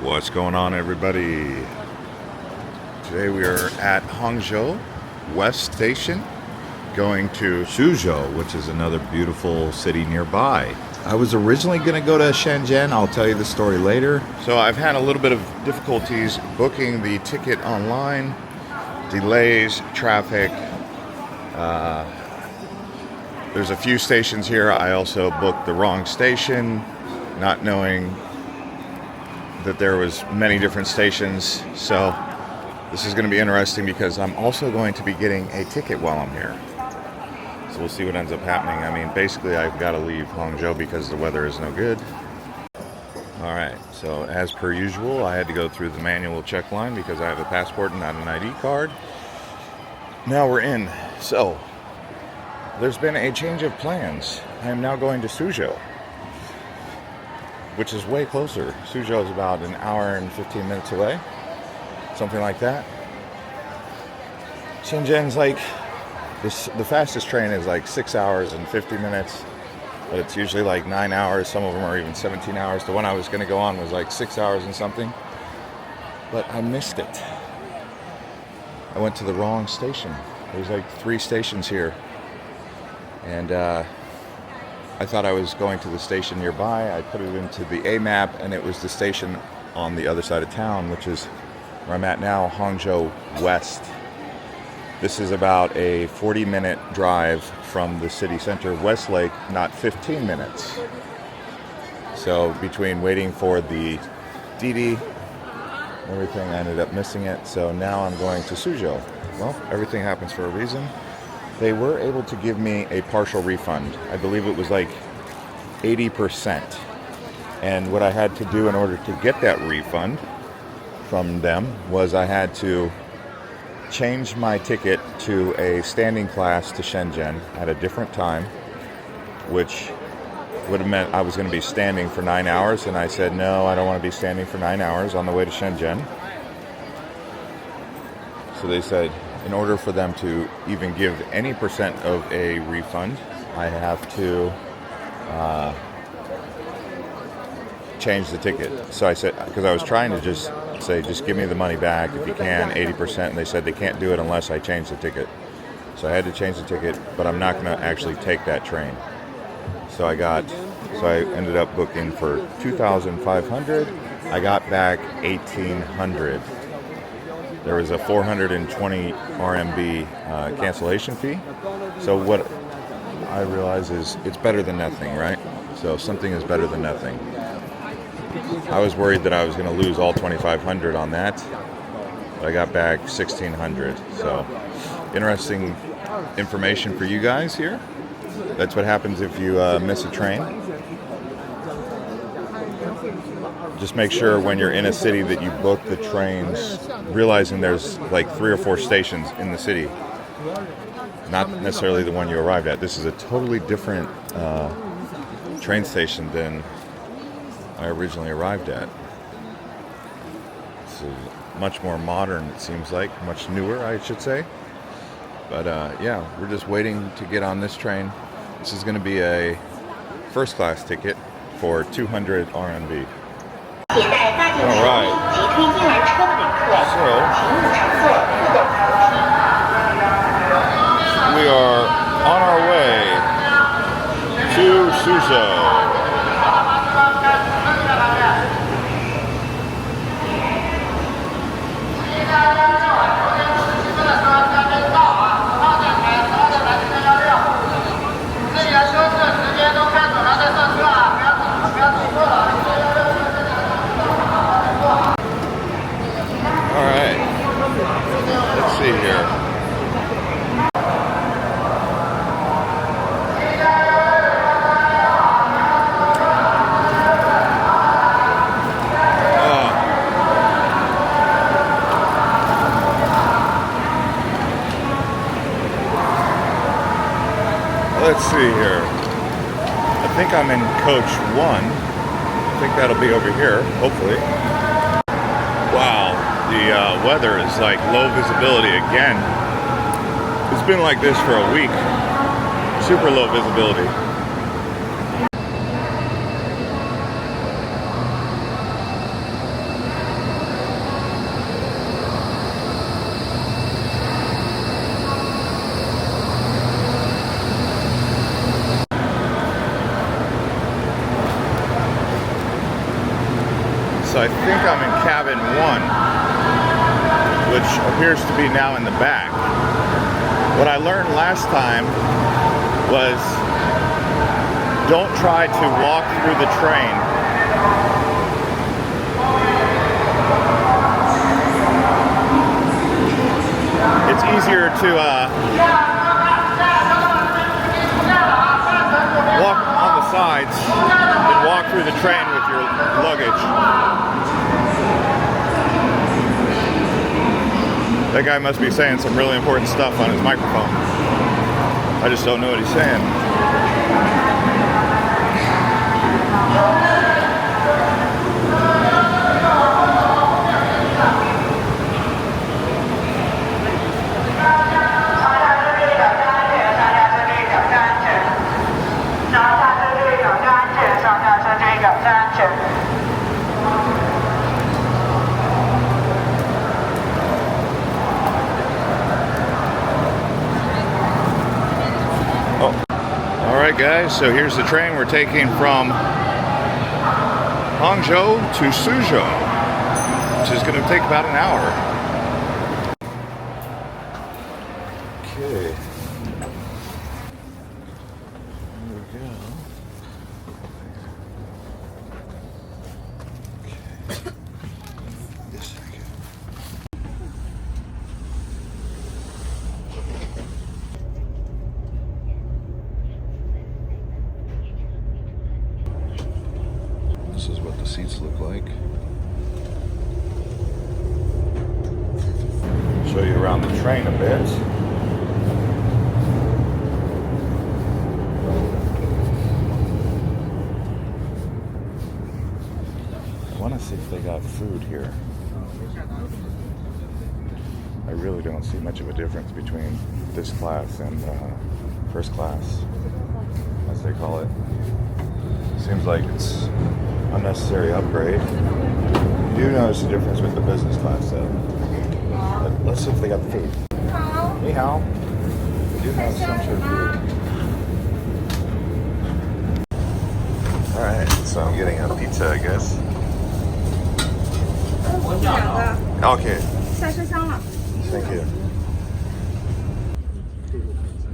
What's going on, everybody? Today we are at Hangzhou West Station going to Suzhou, which is another beautiful city nearby. I was originally going to go to Shenzhen. I'll tell you the story later. So I've had a little bit of difficulties booking the ticket online. Delays, traffic. There's a few stations here. I also booked the wrong station, not knowing that there was many different stations. So this is going to be interesting because I'm also going to be getting a ticket while I'm here. So we'll see what ends up happening. I mean, basically I've got to leave Hangzhou because the weather is no good. All right, so as per usual, I had to go through the manual check line because I have a passport and not an ID card. Now we're in. So there's been a change of plans. I am now going to Suzhou, which is way closer. Suzhou is about an hour and 15 minutes away, something like that. Shenzhen's like, the fastest train is like 6 hours and 50 minutes, but it's usually like 9 hours. Some of them are even 17 hours. The one I was going to go on was like 6 hours and something, but I missed it. I went to the wrong station. There's like 3 stations here, and I thought I was going to the station nearby. I put it into the A map, and it was the station on the other side of town, which is where I'm at now, Hangzhou West. This is about a 40-minute drive from the city center, Westlake, not 15 minutes. So between waiting for the Didi, everything, I ended up missing it. So now I'm going to Suzhou. Well, everything happens for a reason. They were able to give me a partial refund. I believe it was like 80%. And what I had to do in order to get that refund from them was I had to change my ticket to a standing class to Shenzhen at a different time, which would have meant I was going to be standing for 9 hours. And I said, no, I don't want to be standing for 9 hours on the way to Shenzhen. So they said, in order for them to even give any percent of a refund, I have to change the ticket. So I said, because I was trying to just say, just give me the money back if you can, 80%. And they said they can't do it unless I change the ticket. So I had to change the ticket, but I'm not going to actually take that train. So I ended up booking for 2,500. I got back 1,800. There was a 420 RMB cancellation fee. So what I realize is it's better than nothing, right? So something is better than nothing. I was worried that I was going to lose all 2,500 on that, but I got back 1,600. So interesting information for you guys here. That's what happens if you miss a train. Just make sure when you're in a city that you book the trains, realizing there's like 3 or 4 stations in the city, not necessarily the one you arrived at. This is a totally different train station than I originally arrived at. It's much more modern, it seems like, much newer, I should say. But yeah, we're just waiting to get on this train. This is going to be a first class ticket for 200 RMB. All right. So we are on our way to Suzhou. All right, let's see here. Let's see here. I think I'm in coach 1. I think that'll be over here, hopefully. Wow, the weather is like low visibility again. It's been like this for a week. Super low visibility. so I think I'm in cabin 1, which appears to be now in the back. What I learned last time was don't try to walk through the train. It's easier to walk on the sides than walk through the train with your luggage. That guy must be saying some really important stuff on his microphone. I just don't know what he's saying. Alright guys, so here's the train we're taking from Hangzhou to Suzhou, which is going to take about an hour. Okay. Here we go. Okay. This second. This is what the seats look like. Show you around the train a bit. I want to see if they got food here. I really don't see much of a difference between this class and first class, as they call it. Seems like it's unnecessary upgrade. You do notice the difference with the business class though. But let's see if they got the food. Ni hao. They do have some sort of food. Alright, so I'm getting a pizza, I guess. Okay. Thank you.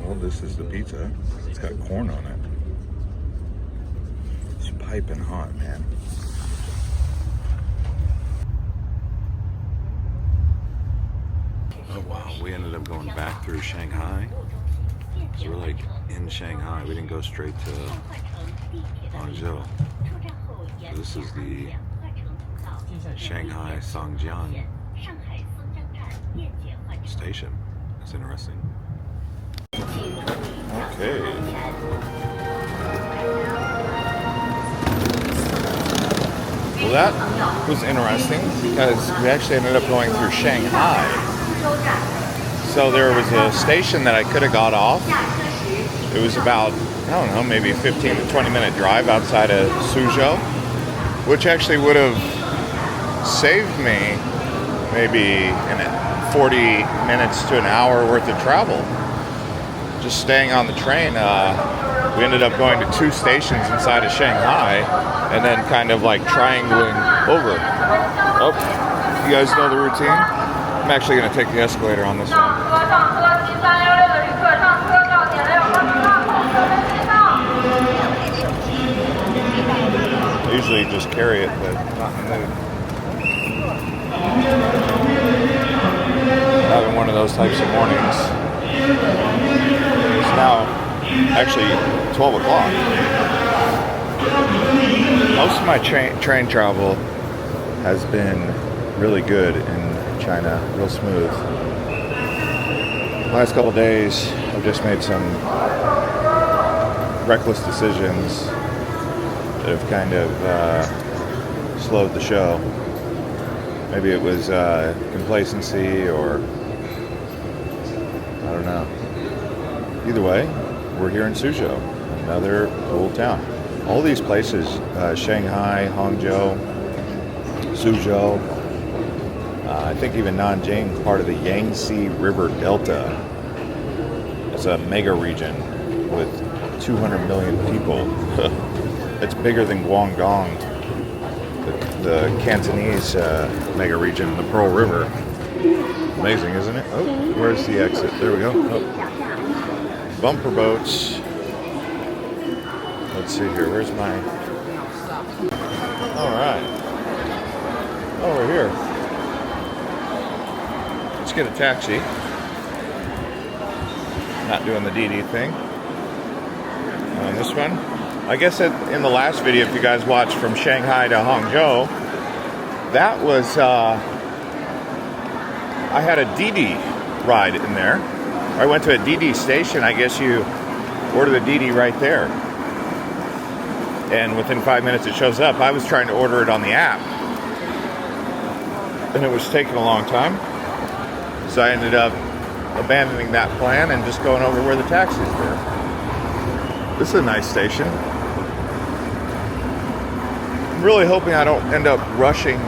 Well, this is the pizza. It's got corn on it. It's piping hot, man. Oh wow, we ended up going back through Shanghai. So we're like in Shanghai. We didn't go straight to Hangzhou. So this is the Shanghai Songjiang station. That's interesting. Okay. Well, that was interesting because we actually ended up going through Shanghai. So there was a station that I could have got off. It was about, I don't know, maybe a 15 to 20 minute drive outside of Suzhou, which actually would have saved me maybe 40 minutes to an hour worth of travel. Just staying on the train, we ended up going to 2 stations inside of Shanghai and then kind of like triangling over. Oh, you guys know the routine? I'm actually going to take the escalator on this one. I usually just carry it, but not in the mood. Having one of those types of mornings. It's now actually 12 o'clock. Most of my train travel has been really good in China, real smooth. Last couple days, I've just made some reckless decisions that have kind of slowed the show. Maybe it was complacency or I don't know. Either way, we're here in Suzhou, another old town. All these places, Shanghai, Hangzhou, Suzhou, I think even Nanjing, part of the Yangtze River Delta. It's a mega region with 200 million people. It's bigger than Guangdong. the Cantonese mega region, the Pearl River. Amazing, isn't it? Oh, where's the exit? There we go. Oh. Bumper boats. Let's see here. Where's my... All right. Oh, we're here. Let's get a taxi. Not doing the DD thing. On this one. I guess in the last video, if you guys watched from Shanghai to Hangzhou, that was... I had a DD ride in there. I went to a DD station. I guess you order the DD right there. And within 5 minutes it shows up. I was trying to order it on the app. And it was taking a long time. So I ended up abandoning that plan and just going over where the taxis were. This is a nice station. I'm really hoping I don't end up rushing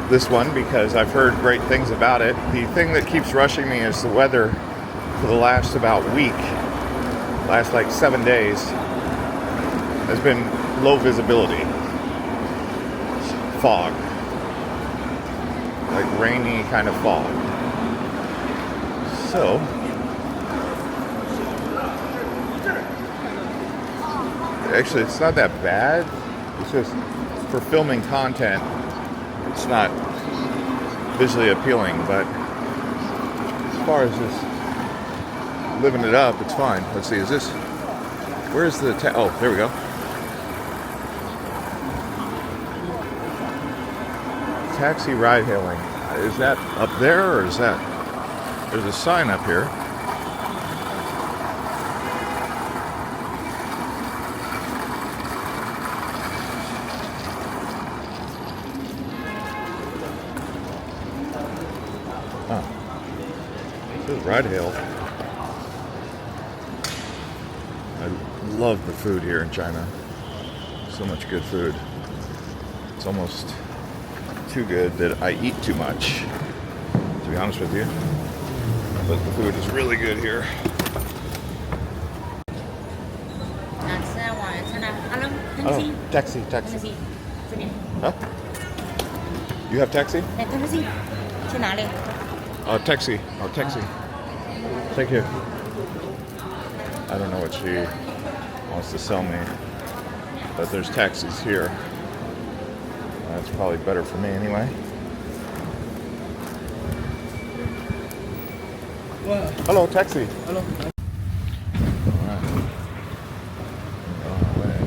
this one because I've heard great things about it. The thing that keeps rushing me is the weather for the last about week, last like 7 days, has been low visibility. Fog. Like rainy kind of fog. So, actually it's not that bad. It's just for filming content, it's not visually appealing, but as far as just living it up, it's fine. Let's see, is this, where's the, oh, there we go. Taxi ride hailing. Is that up there, or is that, there's a sign up here. Ride hail. I love the food here in China. So much good food. It's almost too good that I eat too much, to be honest with you. But the food is really good here. Oh, taxi. Huh? You have taxi? Taxi. Oh, taxi. Thank you. I don't know what she wants to sell me, but there's taxis here. That's probably better for me anyway. What? Hello, taxi. Hello. All right.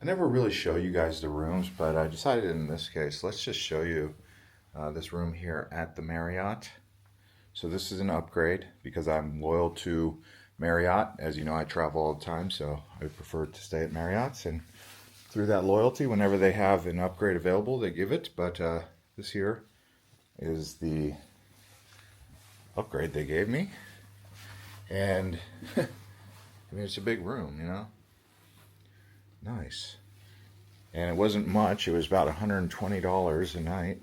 I never really show you guys the rooms, but I decided in this case, let's just show you this room here at the Marriott. So this is an upgrade because I'm loyal to Marriott. As you know, I travel all the time, so I prefer to stay at Marriott's, and through that loyalty, whenever they have an upgrade available, they give it. But this here is the upgrade they gave me, and I mean, it's a big room, you know. Nice. And it wasn't much. It was about $120 a night.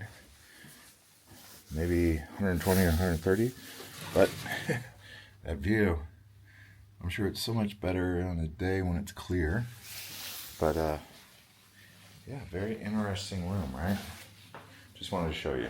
Maybe 120 or 130. But that view, I'm sure it's so much better on a day when it's clear. But yeah, very interesting room, right? Just wanted to show you.